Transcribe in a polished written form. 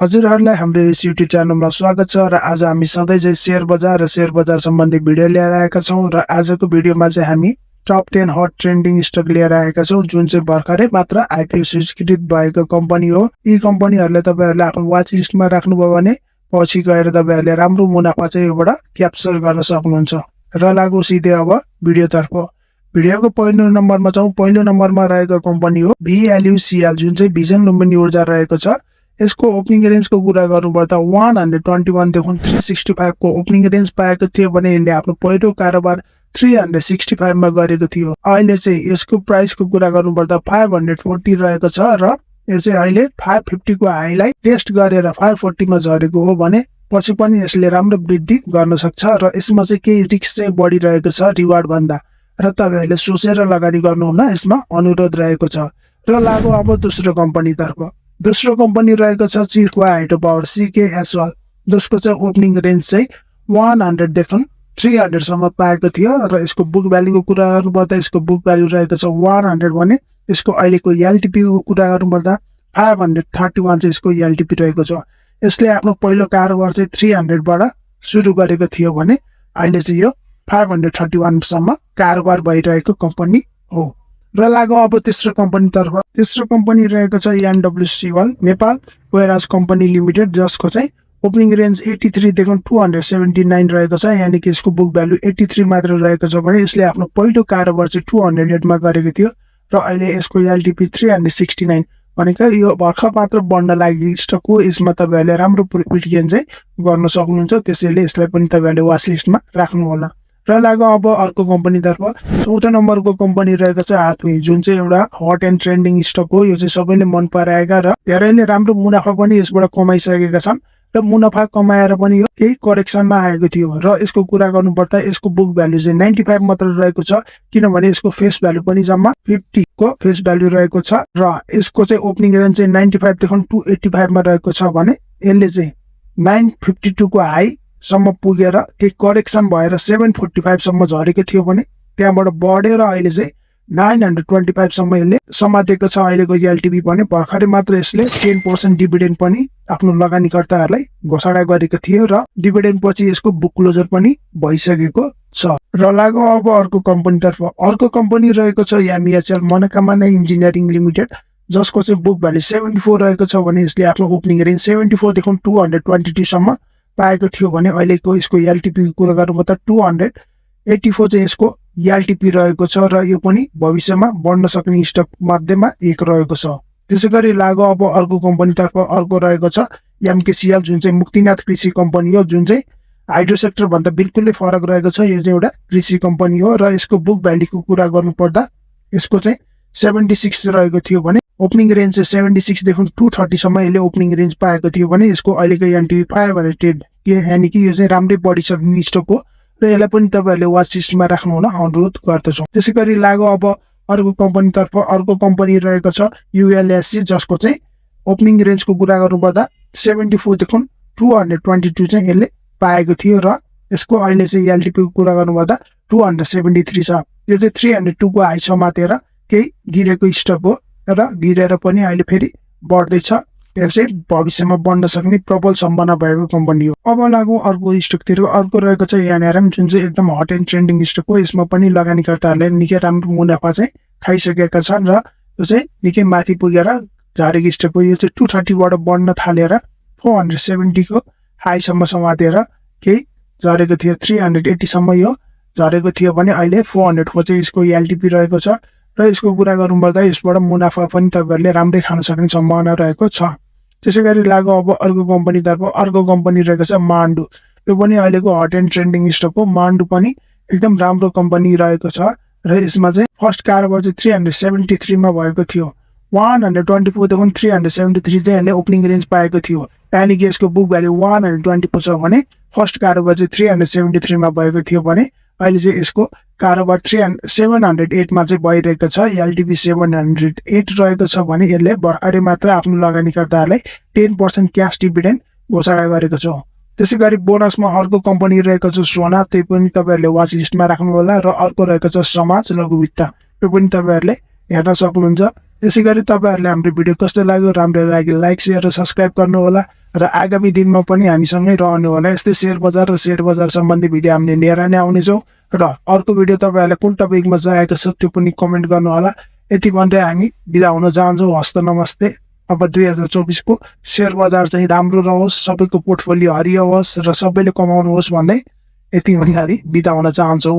हजुरहरुलाई हाम्रो यस YouTube च्यानलमा स्वागत छ र आज हामी सधैँ चाहिँ शेयर बजार र शेयर बजार सम्बन्धी भिडियो लिएर आएका छौं र आजको भिडियोमा चाहिँ हामी टप 10 हट ट्रेन्डिङ स्टक लिएर आएका छौं जुन चाहिँ भर्खरै मात्र आईपीओ स्वीकृत भएको कम्पनी हो। यी कम्पनीहरुले तपाईहरुले आफ्नो वाच लिस्टमा राख्नुभयो भने पछि गएर तपाईहरुले राम्रो मुनाफा चाहिँ योबाट क्याप्चर गर्न सक्नुहुन्छ। र लागौ सिधै अब भिडियोतर्फ। भिडियोको पहिलो नम्बरमा छौं। पहिलो नम्बरमा रहेको कम्पनी हो vlucl जुन चाहिँ भिजन लुम्बिनी ऊर्जा रहेको छ। यसको ओपनिङ रेन्जको कुरा गर्नुपर्दा 121 देखि 365 को ओपनिङ रेन्ज पाएको थियो भने यसले आफ्नो पहिलो कारोबार 365 मा गरेको थियो। अहिले चाहिँ यसको प्राइसको कुरा गर्नुपर्दा 540 रहेको छ र यो चाहिँ अहिले 550 को हाईलाई टेस्ट गरेर 540 मा झरेको हो भने पछि पनि यसले राम्रो वृद्धि गर्न सक्छ र यसमा चाहिँ केही रिस्क चाहिँ बढिरहेको छ रिवार्ड भन्दा र तपाईहरुले सोचेर लगानी गर्नुहुन यसमा अनुरोध रहेको छ। र लागौ अब दोस्रो कम्पनी तर्फ। दोस्रो कम्पनी रहेको छ चिर्कुवा हाइड्रो पावर Mkcl जसको चाहिँ ओपनिङ रेन्ज चाहिँ 100 देखि 300 सम्म पाएको थियो र यसको बुक भ्यालुको कुरा गर्नुपर्दा यसको बुक भ्यालु रहेको छ 100 भने यसको अहिलेको एलटीपी को कुरा गर्नुपर्दा 531 चाहिँ यसको एलटीपी रहेको छ। यसले आफ्नो पहिलो कारोबार चाहिँ 300 बाट सुरु गरेको थियो भने अहिले चाहिँ यो 531 सम्म कारोबार भइरहेको कम्पनी हो। र लागौ अब तेस्रो कम्पनी तर्फ। तेस्रो कम्पनी रहेको छ Nepse Nepal warehouse company limited जसको चाहिँ ओपनिङ रेन्ज 83 देखि 279 रहेको छ। यानी कि यसको बुक भ्यालु 83 मात्र रहेको छ भने यसले आफ्नो पहिलो कारोबार चाहिँ 208 मा गरेको थियो र अहिले यसको एलटीपी 369 भनेको यो भर्खर मात्र बढ्न लागेको स्टक हो। यसमा तपाईहरुले राम्रो प्रफिट गेन चाहिँ गर्न सक्नुहुन्छ। त्यसैले यसलाई पनि तपाईहरुले वाच लिस्टमा राख्नु होला। र लागौ अब अर्को कम्पनी तर्फ। चौथो नम्बरको कम्पनी रहेको छ हाथवै जुन चाहिँ एउटा हट एन्ड ट्रेन्डिङ स्टक हो। यो चाहिँ सबैले मन पराएका र धेरैले राम्रो मुनाफा पनि यसबाट कमाइसकेका छन् र मुनाफा कमाएर पनि यो केही करेक्सनमा आएको थियो र यसको कुरा गर्नुपर्दा यसको बुक भ्यालु चाहिँ 95 मात्र रहेको छ किनभने यसको फेस भ्यालु पनि जम्मा 50 को फेस भ्यालु रहेको छ र यसको चाहिँ ओपनिङ रेन्ज चाहिँ 95 देखि 285 मा रहेको छ भने यसले चाहिँ 952 को हाई सम्म पुगेर केही करेक्सन भएर 745 सम्म झरेको थियो भने त्यहाँबाट बढेर अहिले चाहिँ 925 सम्म यसले समातेको छ। अहिलेको एलटीपी पनि भर्खरै मात्र यसले 10% डिभिडेन्ड पनि आफ्नो लगानीकर्ताहरूलाई घोषणा गरेको थियो र डिभिडेन्ड पछि यसको बुक क्लोजर पनि भइसकेको छ। र लागौ अब अर्को कम्पनी तर्फ। अर्को कम्पनी रहेको छ Mkcl मनोकामना इन्जिनियरिङ लिमिटेड जसको चाहिँ बुक भ्यालु 74 रहेको छ भने यसले आफ्नो ओपनिङ रेन्ज 74 देखि 222 सम्म पाएको थियो भने अहिलेको यसको एलटीपी को कुरा गर्नुपर्दा 284 चाहिँ यसको एलटीपी रहेको छ र यो पनि भविष्यमा बढ्न सक्ने स्टक मध्येमा एक रहेको छ। त्यसैगरी लागौ अब अर्को कम्पनी तर्फ। अर्को रहेको छ Mkcl जुन चाहिँ मुक्तिनाथ कृषि कम्पनी हो जुन चाहिँ हाइड्रो सेक्टर भन्दा बिल्कुलै फरक रहेको छ। यो चाहिँ एउटा कृषि कम्पनी हो र यसको बुक भ्यालुको कुरा गर्नुपर्दा यसको चाहिँ 76 रहेको थियो भने ओपनिङ रेन्ज चाहिँ 76 देखि 230 सम्म यसले ओपनिङ रेन्ज पाएको थियो भने यसको अहिलेको एलटीपी 500 यानी कि यो चाहिँ राम्रै बढिसक्ने स्टक हो र यसलाई पनि तपाईहरुले वाच लिस्टमा राख्नु हुन अनुरोध गर्दछौं। त्यसैगरी लागौ अब अर्को कम्पनी तर्फ। अर्को कम्पनी रहेको छ ULSC जसको चाहिँ ओपनिङ रेन्जको कुरा गर्नुपर्दा 74 देखि 222 चाहिँ यसले पाएको थियो र यसको अहिले चाहिँ एलटीपी को कुरा गर्नुपर्दा 273 छ। यो चाहिँ 302 को हाई समातेर केही गिरेको स्टक हो र गिरेर पनि अहिले फेरि बढ्दैछ। यो चाहिँ भविष्यमा बढ्न सक्ने प्रबल सम्भावना भएको कम्पनी हो। अब लागौ अर्को स्टकतिर। अर्को रहेको छ NRM जुन चाहिँ एकदम हट एन्ड ट्रेन्डिङ स्टक हो। यसमा पनि लगानीकर्ताहरूले निकै राम्रो मुनाफा चाहिँ खाइसकेका छन् र यो चाहिँ निकै माथि पुगेर झरेको स्टक हो। यो चाहिँ 230 बाट बढ्न थालेर 470 को हाईसम्म समातेर केही झरेको थियो। 380 सम्म यो झरेको थियो भने अहिले 400 को चाहिँ यसको एलटीपी रहेको छ र यसको कुरा गर्नुपर्दा यसबाट मुनाफा पनि तपाईहरुले राम्रै खान सक्ने सम्भावना रहेको छ। त्यसैगरी लागौ अब अर्को कम्पनी तर्फ। अर्को कम्पनी रहेको छ मान्डु। यो पनि अहिलेको हट एन्ड ट्रेन्डिङ स्टक हो। मान्डु पनि एकदम राम्रो कम्पनी रहेको छ र यसमा चाहिँ फर्स्ट कारोबार चाहिँ 373 मा भएको थियो। 124 देखि 373 चाहिँ यसले ओपनिङ रेन्ज पाएको थियो। यानी कि यसको बुक भ्यालु 124 छ भने फर्स्ट कारोबार चाहिँ 373 मा भएको थियो भने अहिले चाहिँ यसको कारोबार 708 मा चाहिँ भइरहेको छ। एलटीपी 708 रहेको छ भने यसले भर्खरै मात्र आफ्नो लगानीकर्ताहरूलाई 10% क्याश डिभिडेन्ड घोषणा गरेको छ। त्यसैगरी बोनसमा अर्को कम्पनी रहेको छ सोना। त्यही पनि तपाईहरुले वाच लिस्टमा राख्नु होला। र अर्को रहेको छ समाज लघु वित्त। यो पनि तपाईहरुले हेर्न सक्नुहुन्छ। त्यसैगरी तपाईहरुले हाम्रो भिडियो कस्तो लाग्यो राम्रो लाग्यो लाइक शेयर र सब्स्क्राइब गर्नु होला र आगामी दिनमा पनि हामीसँगै रहनु होला। यस्तै शेयर बजार र शेयर बजार सम्बन्धी भिडियो हामीले लिएर नै आउनेछौँ। र अर्को भिडियो तपाईँहरूलाई कुन टपिकमा चाहिएको छ त्यो पनि कमेन्ट गर्नु होला। यति भन्दै हामी बिदा हुन चाहन्छौँ। हस्त नमस्ते। अब 2024 को शेयर बजार चाहिँ राम्रो रहोस्, सबैको पोर्टफोलियो हरियो होस् र सबैले कमाउनुहोस् भन्दै यति भन्दै बिदा हुन चाहन्छौँ।